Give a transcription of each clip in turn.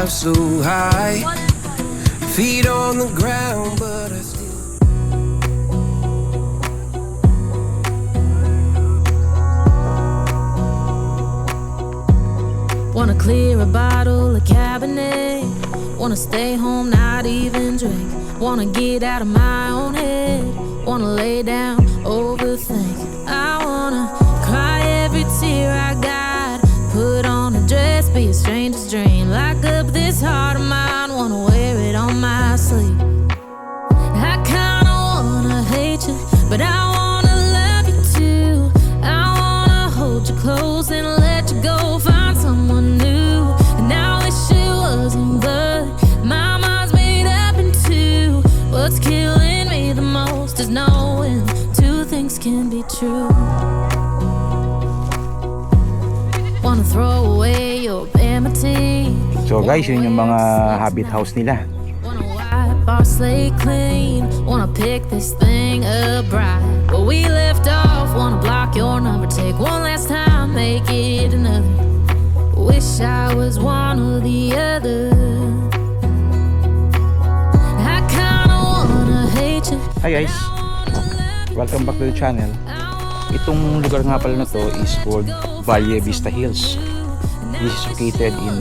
fly so high, feet on the ground, but I still. Wanna clear a bottle of Cabernet, wanna stay home, not even drink, wanna get out of my own head, wanna lay down, overthink. I wanna cry every tear I got, put on a dress, be a stranger's dream, lock up this heart of mine, wanna wear it on my sleeve. I kinda wanna hate you, but I wanna love you too. I wanna hold you close and let you go, find someone new. And now wish it wasn't, but my mind's made up in two. What's killing me the most is knowing two things can be true. Wanna throw away your enmity. So guys, yun yung mga habit house nila. Wanna wipe our slate clean, wanna pick this thing up right where we left off, wanna block your number, take one last time, make it another. Wish I was one or the other. I kinda wanna hate you. Hi guys, welcome back to the channel. Itong lugar nga pala na to is called Valle Vista Hills. This is located in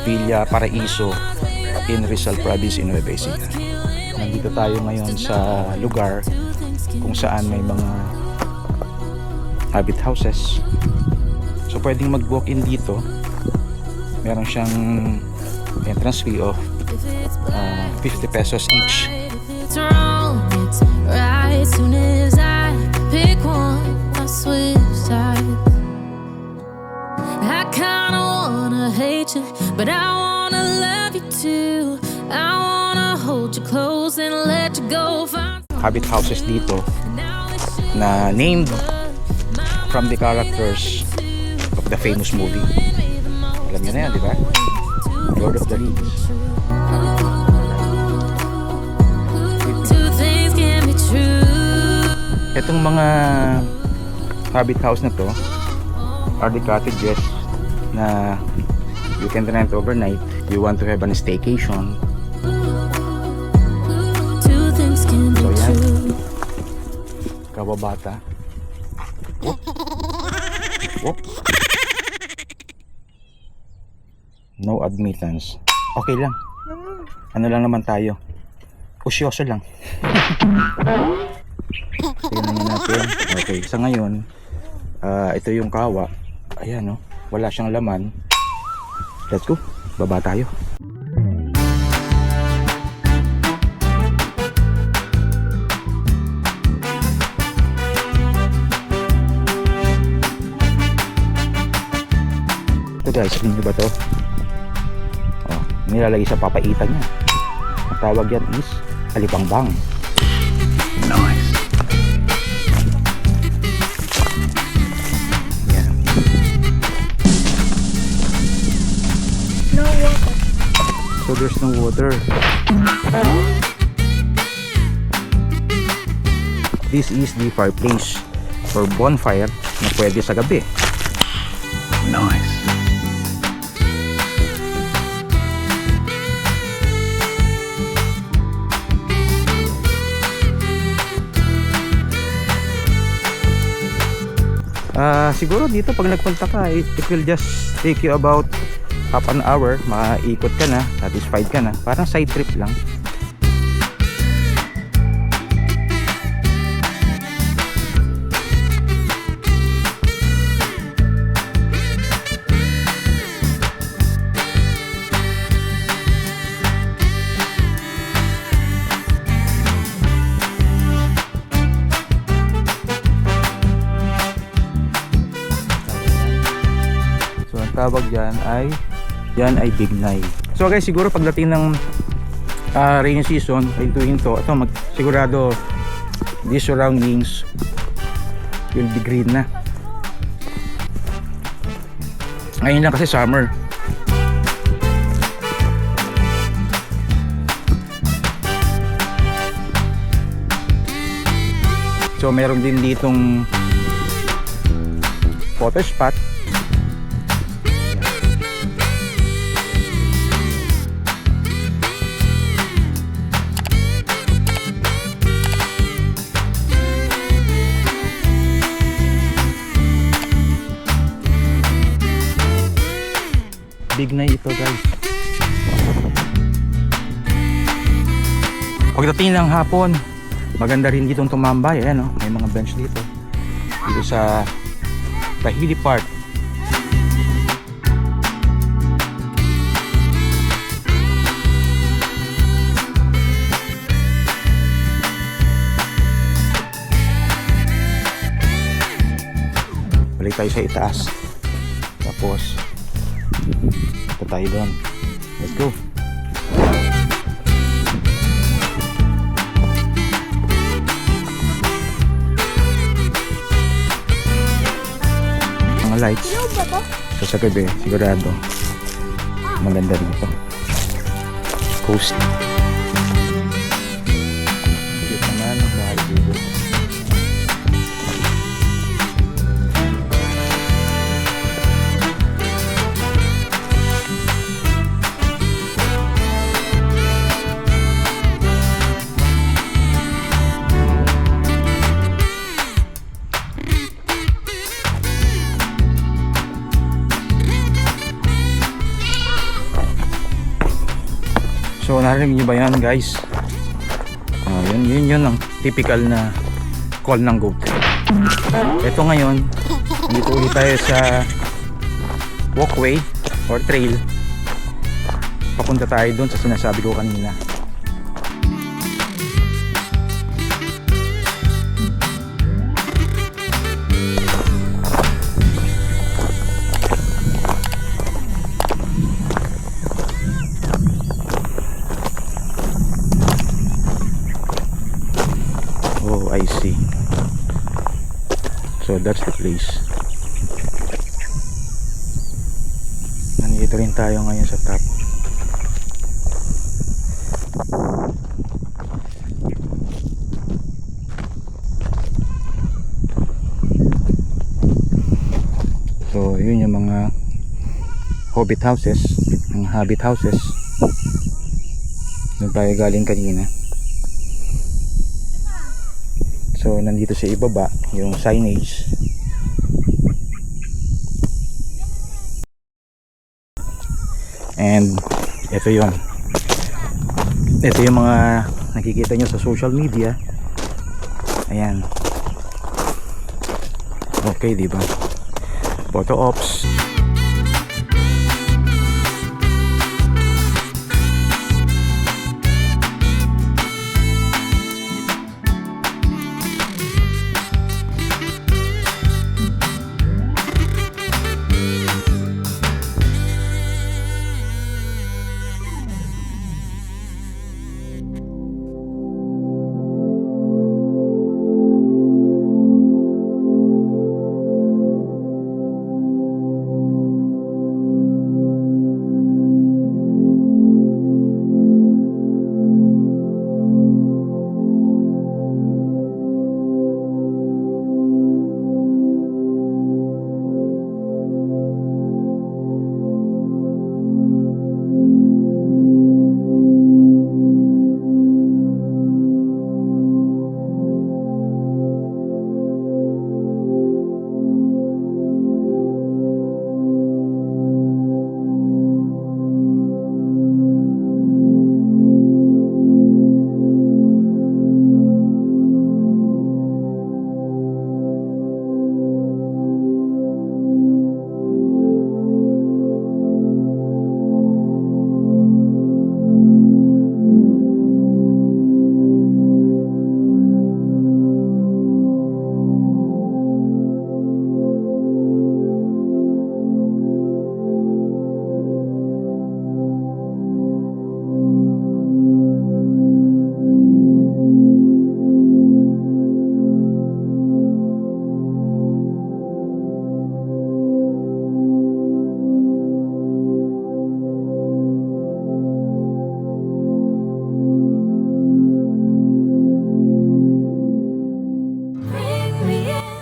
Villa Paraiso in Rizal Province in Nueva Ecija. Nandito tayo ngayon sa lugar kung saan may mga habit houses. So pwedeng mag-walk-in dito. Meron siyang entrance fee of 50 pesos each. It's wrong, it's right. Soon as I pick one, I switch sides. I kinda wanna hate you, but I wanna love you too. I wanna hold you close and let you go. Habit houses dito na named from the characters of the famous movie. Alam niyo na yan, di ba? Lord of the Rings. Two things can be true. Itong mga habit house na to are the cottages na you can rent overnight. You want to have a staycation. Two things can be So yan, true. kababata. Whoop. Whoop. No admittance. Okay lang. Ano lang naman tayo. Usyoso lang. Tingnan natin. Okay, sa ngayon, ito yung kawa. Ayan, no? Wala siyang laman. Let's go. Baba tayo. Ito guys, alam niyo ba to? Oh, nilalagay sa papaitan niya. Ang tawag yan is alipangbang. Nice. Yan. No water. So there's no water. This is the fireplace for bonfire na pwede sa gabi. Nice. Siguro dito pag nagpunta ka, it will just take you about half an hour. Maikot ka na, satisfied ka na. Parang side trip lang. Tawag yan ay bignay. So guys, siguro pagdating ng rainy season ay tuwing to, ito sigurado these surroundings will be green na. Ngayon lang kasi summer. So meron din ditong photo spot. big na ito guys. Pagdating ng hapon, maganda rin dito tumambay. Ayan, oh, may mga bench dito. Dito sa Tahili Park. Balik tayo sa itaas. Tapos punta tayo doon. Let's go. Mga lights. So sa gabi, sigurado maganda dito. Coast. Cute naman ang bahay dito. So narinig niyo ba yan guys? Yun ang typical na call ng goat. Ito ngayon, dito ulit tayo sa walkway or trail. Papunta tayo dun sa sinasabi ko kanina. Oh, I see. So that's the place. Nandito rin tayo ngayon sa top. So yun yung mga hobbit houses, mga habit houses. Doon tayo galing kanina. So nandito sa ibaba yung signage. And ito yon. Ito yung mga nakikita nyo sa social media. Ayan. Okay, diba? Photo ops.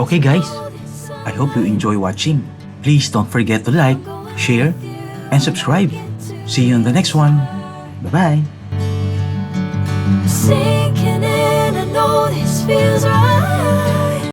Okay guys, I hope you enjoy watching. Please don't forget to like, share, and subscribe. See you on the next one. Bye-bye. Sinking in, I know this feels right.